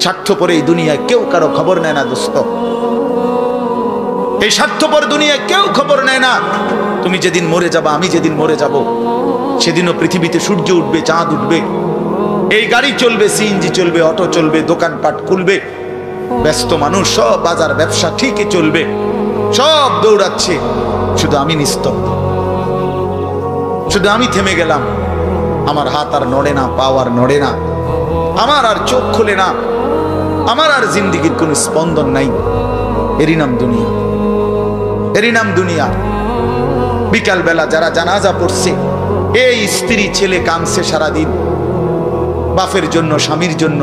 স্বার্থপর এই দুনিয়ায় কেউ কারো খবর নেয় না দোস্ত। এই স্বার্থপর দুনিয়ায় কেউ খবর নেয় না। তুমি যেদিন মরে যাবা, আমি যেদিন মরে যাব, সেদিনও পৃথিবীতে সূর্য উঠবে, চাঁদ উঠবে, এই গাড়ি চলবে, সিএনজি চলবে, অটো চলবে, দোকানপাট খুলবে, ব্যস্ত মানুষ সব বাজার ব্যবসা ঠিকই চলবে, সব দৌড়াচ্ছে, শুধু আমি নিস্তব্ধ, শুধু আমি থেমে গেলাম। আমার হাত আর নড়ে না, পা আর নড়ে না, আমার আর চোখ খুলে না, আমার আর জিন্দেগির কোনো স্পন্দন নাই। এরই নাম দুনিয়া, এরই নাম দুনিয়া। বিকাল বেলা যারা জানাজা পড়ছে, এই স্ত্রী ছেলে কাঁদছে সারাদিন বাপের জন্য, স্বামীর জন্য,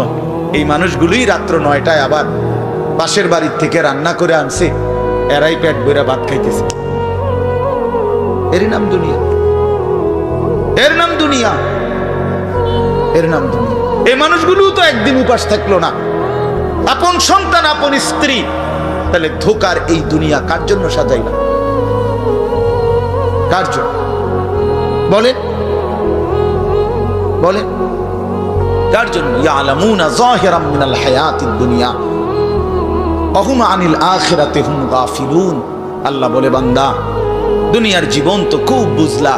এই মানুষগুলোই রাত্র 9টায় আবার পাশের বাড়ির থেকে রান্না করে আনছে, এরাই পেট ভরে ভাত খাইতেছে। এরই নাম দুনিয়া, এর নাম দুনিয়া, এর নাম দুনিয়া। এই মানুষগুলো তো একদিন উপাস থাকলো না, আপন সন্তান, আপন স্ত্রী। তাহলে ধোকার এই দুনিয়া কার জন্য সাজাইলাম? কার জন্য বলেন, বলেন কার জন্য? ইয়ালামুনা যাহিরাম মিনাল হায়াতিদ দুনিয়া ওয়া হুম আনিল আখিরাতি হুম গাফিলুন। আল্লাহ বলে, বান্দা দুনিয়ার জীবন তো খুব বুঝলা,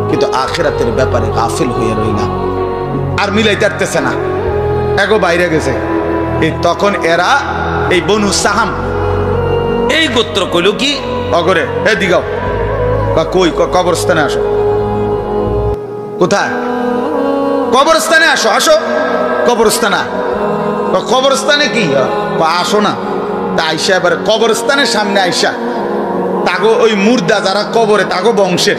কিন্তু আখিরাতের ব্যাপারে গাফিল হয়ে রইলা। আর মিলাইতে পারতেছে না, এগো বাইরে গেছে। এই তখন এরা এই বনু সাহাম এই গোত্র কইল কি অগরে, এ দিগাও, কই কবরস্থানে আসো। কোথায়? কবরস্থানে আসো, আসো কবরস্থানে। কবরস্থানে কি আসো না? তা আইসা এবার কবরস্থানের সামনে আইসা তাগো ওই মুর্দা যারা কবরে তাগো বংশের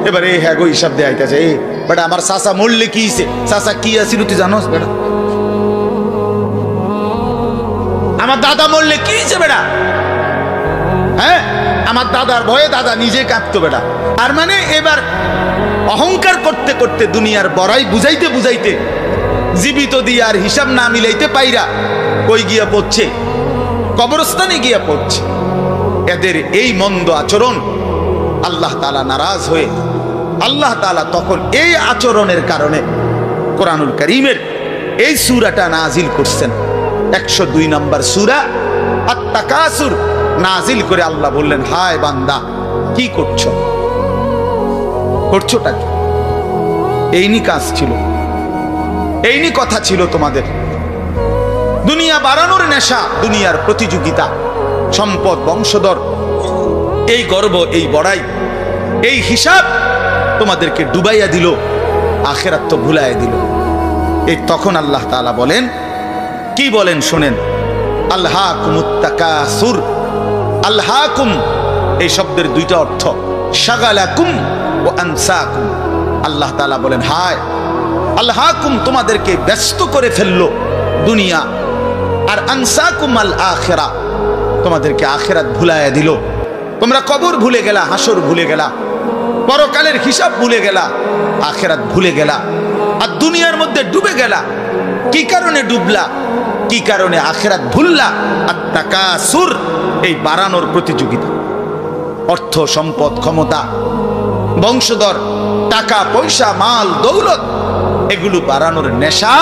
এবার এই হ্যাগো হিসাব দিয়ে আইতেছে। এই বেটা আমার চাচা মরলে কি হইছে, চাচা কি আছিল তুই জানোস বেটা? আমার দাদা মরলে কি হয়েছে বেটা? হ্যাঁ, আমার দাদার ভয়ে দাদা নিজে কাঁপতো বেটা। আর মানে এবার অহংকার করতে করতে দুনিয়ার বড়াই বুঝাইতে বুঝাইতে জীবিত দিয়ে আর হিসাব না মিলাইতে পাইরা কই গিয়া পড়ছে? কবরস্থানে গিয়া পড়ছে। এদের এই মন্দ আচরণ আল্লাহ তাআলা নারাজ হয়ে আল্লাহ তাআলা তখন এই আচরণের কারণে কোরআনুল কারীমের এই সূরাটা নাজিল করছেন। 102 নম্বর সূরা আত-তাকাসুর নাজিল করে আল্লাহ বললেন, হায় বান্দা কি করছো, করছোটা কি? এইনি কাজ ছিল, এইনি কথা ছিল তোমাদের। দুনিয়া বাড়ানোর নেশা, দুনিয়ার প্রতিযোগিতা, সম্পদ, বংশধর, এই গর্ব, এই বড়াই, এই হিসাব তোমাদেরকে ডুবাইয়া দিল, আখিরাত তো ভুলাইয়া দিল। এই তখন আল্লাহ তাআলা বলেন, কি বলেন শোনেন, আলহাকুমুত তাকাসুর। আলহাকুম এই শব্দের দুইটা অর্থ, শাগালাকুম ও আনসাকুম। আল্লাহ তাআলা বলেন, হায় আলহাকুম তোমাদেরকে ব্যস্ত করে ফেললো দুনিয়া, আর আনসাকুম আল আখিরা তোমাদেরকে আখিরাত ভুলাইয়া দিল। তোমরা কবর ভুলে গেলা, হাসর ভুলে গেলা, পরকালের হিসাব ভুলে গেলা, আখিরাত ভুলে গেলা, আর দুনিয়ার মধ্যে ডুবে গেলা। কি কারণে ডুবলা? কি কারণে আখিরাত ভুললা? আত-তাকাসুর এই বাড়ানোর প্রতিযোগিতা, অর্থ সম্পদ, ক্ষমতা, বংশধর, টাকা পয়সা, মাল দৌলত, এগুলো বাড়ানোর নেশা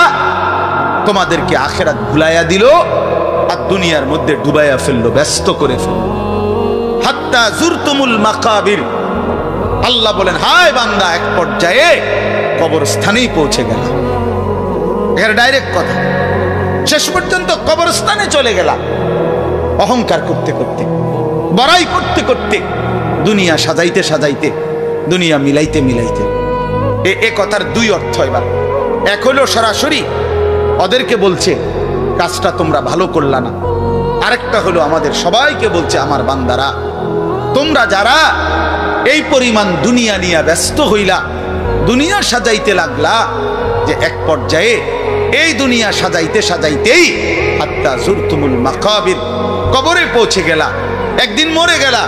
তোমাদেরকে আখিরাত ভুলাইয়া দিল আর দুনিয়ার মধ্যে ডুবাইয়া ফেললো, ব্যস্ত করে ফেললো। হাত্তা জুরতুমুল মাকাবির। আল্লাহ বলেন, হায় বান্দা এক পর্যায়ে কবরস্থানেই পৌঁছে গেল। এর ডাইরেক্ট কথা, শেষ পর্যন্ত কবরস্থানে চলে গেলা। অহংকার করতে করতে, বড়াই করতে করতে, দুনিয়া সাজাইতে সাজাইতে, দুনিয়া মিলাইতে মিলাইতে। এ কথার দুই অর্থ। এবার এক হলো সরাসরি ওদেরকে বলছে কাজটা তোমরা ভালো করলা না, আরেকটা হলো আমাদের সবাইকে বলছে, আমার বান্দারা তোমরা যারা এই পরিমাণ দুনিয়া নিয়ে ব্যস্ত হইলা, দুনিয়া সাজাইতে লাগলা, যে এক পর্যায়ে এই দুনিয়া সাজাইতে সাজাইতেই হাত্তা জুরতুমুল মাকাবির, কবরে পৌঁছে গেলা, একদিন মরে গেলা,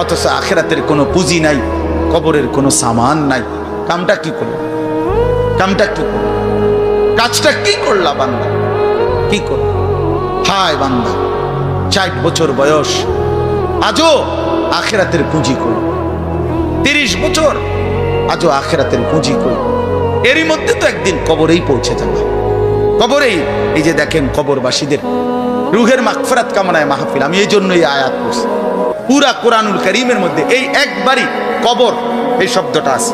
অথচ আখিরাতের কোনো পুঁজি নাই, কবরের কোনো সামান নাই। কামটা কি করলা? কামটা কি করলা? কাজটা কি করলা বান্দা? কি করলা? হায় বান্দা 60 বছর বয়স, আজও আখিরাতের পুঁজি কই? 30 বছর, আজও আখিরাতের পুঁজি কই? এরই মধ্যে তো একদিন কবরেই পৌঁছে যাবে। কবরেই এই যে দেখেন কবরবাসীদের রুহের মাগফিরাত কামনায় মাহফিল। আমি এই জন্য এই আয়াত পড়ছি। পুরা কোরআনুল কারীমের মধ্যে এই একবারই কবর এই শব্দটা আছে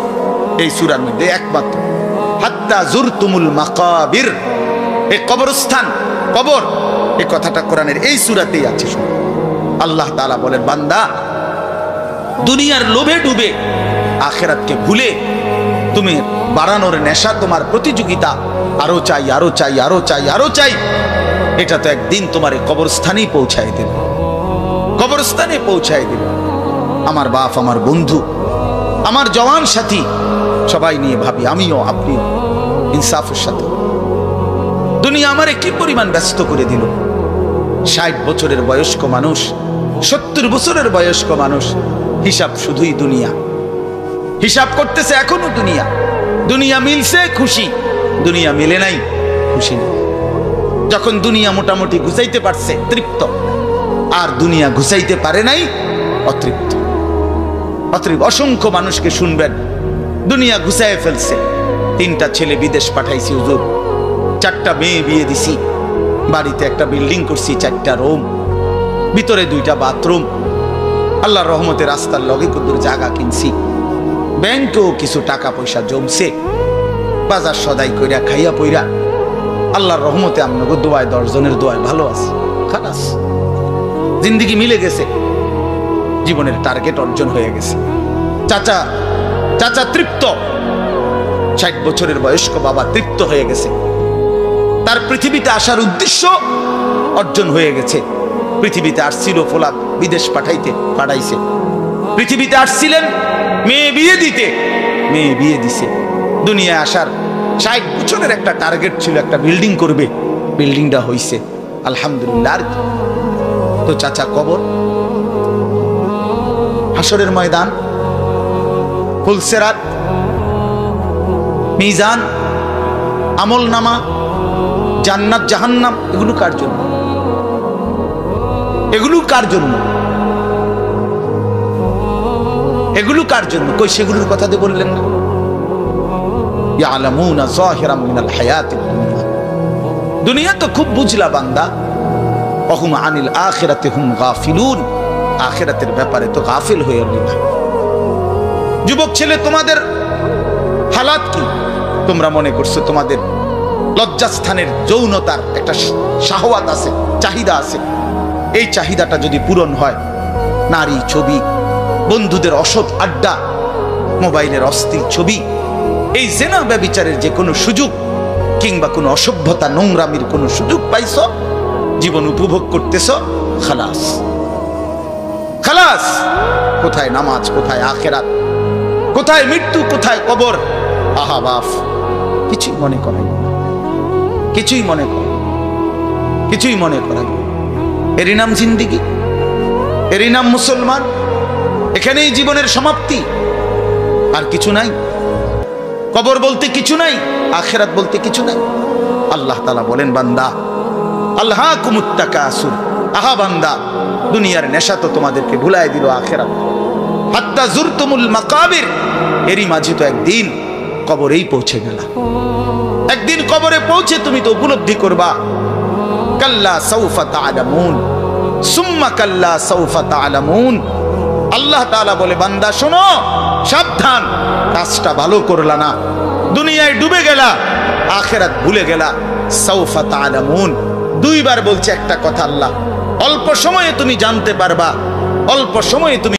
এই সূরার মধ্যে একমাত্র। হাত্তা জুরতুমুল মাকাবির, এই কবরস্থান কবর এই কথাটা কোরআনের এই সূরাতেই আছে। আল্লাহ তাআলা বলেন, বান্দা দুনিয়ার লোভে ডুবে আখিরাতকে ভুলে তুমি বাড়ানোর নেশা, তোমার প্রতিযোগিতা, আরো চাই আরো চাই আরো চাই আরো চাই, এটা তো একদিন তোমার এই কবরস্থানেই পৌঁছায় দেবে, কবরস্থানে পৌঁছায় দেবে। আমার বাপ, আমার বন্ধু, আমার জওয়ান সাথী সবাই নিয়ে ভাবি, আমিও আপনিও ইনসাফের সাথে। দুনিয়া আমারে কি পরিমাণ ব্যস্ত করে দিল। 60 বছরের বয়স্ক মানুষ, 70 বছরের বয়স্ক মানুষ, হিসাব শুধুই দুনিয়া, হিসাব করতেছে এখনো দুনিয়া। দুনিয়া মিলছে খুশি, দুনিয়া মিলে নাই খুশি নেই। যখন দুনিয়া মোটামুটি ঘুষাইতে পারছে তৃপ্ত, আর দুনিয়া ঘুষাইতে পারে নাই অতৃপ্ত। অতৃপ্ত অসংখ্য মানুষকে শুনবেন দুনিয়া ঘুষায় ফেলছে। 3টা ছেলে বিদেশ পাঠাইছি হুজুর, 4টা মেয়ে বিয়ে দিছি, বাড়িতে একটা বিল্ডিং করছি, 4টা রুম, ভিতরে 2টা বাথরুম, আল্লাহর রহমতে রাস্তার লগে কত জায়গা কিনছি, ব্যাংকেও কিছু টাকা পয়সা জমছে, বাজার সদাই কইরা খাইয়া পইরা আল্লাহর রহমতে আপনাকে দোয়ায় 10 জনের দোয়ায় ভালো আছে। খালাস, জিন্দেগি মিলে গেছে, জীবনের টার্গেট অর্জন হয়ে গেছে। চাচা চাচা তৃপ্ত, 60 বছরের বয়স্ক বাবা তৃপ্ত হয়ে গেছে, তার পৃথিবীতে আসার উদ্দেশ্য অর্জন হয়ে গেছে। পৃথিবীতে আসছিল ফোলা বিদেশ পাঠাইছে, পৃথিবীতে আসছিলেন মেয়ে বিয়ে দিতে, মেয়ে বিয়ে দিছে। দুনিয়ায় আসার 60 বছরের একটা টার্গেট ছিল, একটা বিল্ডিং করবে, বিল্ডিংটা হইছে আলহামদুলিল্লাহ। তো চাচা কবর, হাসরের ময়দান, ফুলসেরাত, মিজান, আমল নামা, জান্নাত জাহান্নাম, এগুলো কার জন্য? এগুলো কার জন্য? এগুলো কার জন্য? কই সেগুলোর কথা দিয়ে বললেন না? ইয়ালামুনা যাহিরাম মিনাল হায়াতিদ দুনিয়া, দুনিয়া তো খুব বুঝলা বান্দা, ওহুম আনিল আখিরাতি হুম গাফিলুন, আখিরাতের ব্যাপারে তো গাফিল হয়ে রইলা। যুবক ছেলে, তোমাদের হালাত কি? তোমরা মনে করছো তোমাদের লজ্জাস্থানের যৌনতার একটা শাহওয়াত আছে, চাহিদা আছে, এই চাহিদাটা যদি পূরণ হয়, নারী, ছবি, বন্ধুদের অসৎ আড্ডা, মোবাইলের অস্থির ছবি, এই জেনা ব্যভিচারের যে কোনো সুযোগ কিংবা কোনো অসভ্যতা নোংরামির কোনো সুযোগ পাইছো, জীবন উপভোগ করতেছো, খালাস খালাস। কোথায় নামাজ, কোথায় আখিরাত, কোথায় মৃত্যু, কোথায় কবর? আহা বাপ, কিছুই মনে করাই, কিছুই মনে করে, কিছুই মনে করাই। এরই নাম জিন্দিগি, এরই নাম মুসলমান। এখানেই জীবনের সমাপ্তি, আর কিছু নাই। কবর বলতে কিছু নাই, আখিরাত বলতে কিছু নাই। আল্লাহ তাআলা বলেন, বান্দা আলহাকুমুত তাকাসুর, আহা বান্দা দুনিয়ার নেশা তো তোমাদেরকে ভুলায় দিল আখিরাত। হাত্তা জুরতুমুল মাকাবির, এরই মাঝে তো একদিন কবরেই পৌঁছে গেলা। একদিন কবরে পৌঁছে তুমি তো উপলব্ধি করবা, কাল্লা সাউফা তা'লামুন সুম্মা কাল্লা সাউফা তা'লামুন। আল্লাহ তাআলা বলে, বান্দা শোনো, সাবধান, কাজটা ভালো করলা না, দুনিয়ায় ডুবে গেলা, আখিরাত ভুলে গেলা। সাউফা তা'লামুন 2 বার বলছে একটা কথা আল্লাহ, অল্প সময়ে তুমি জানতে পারবা, অল্প সময়ে তুমি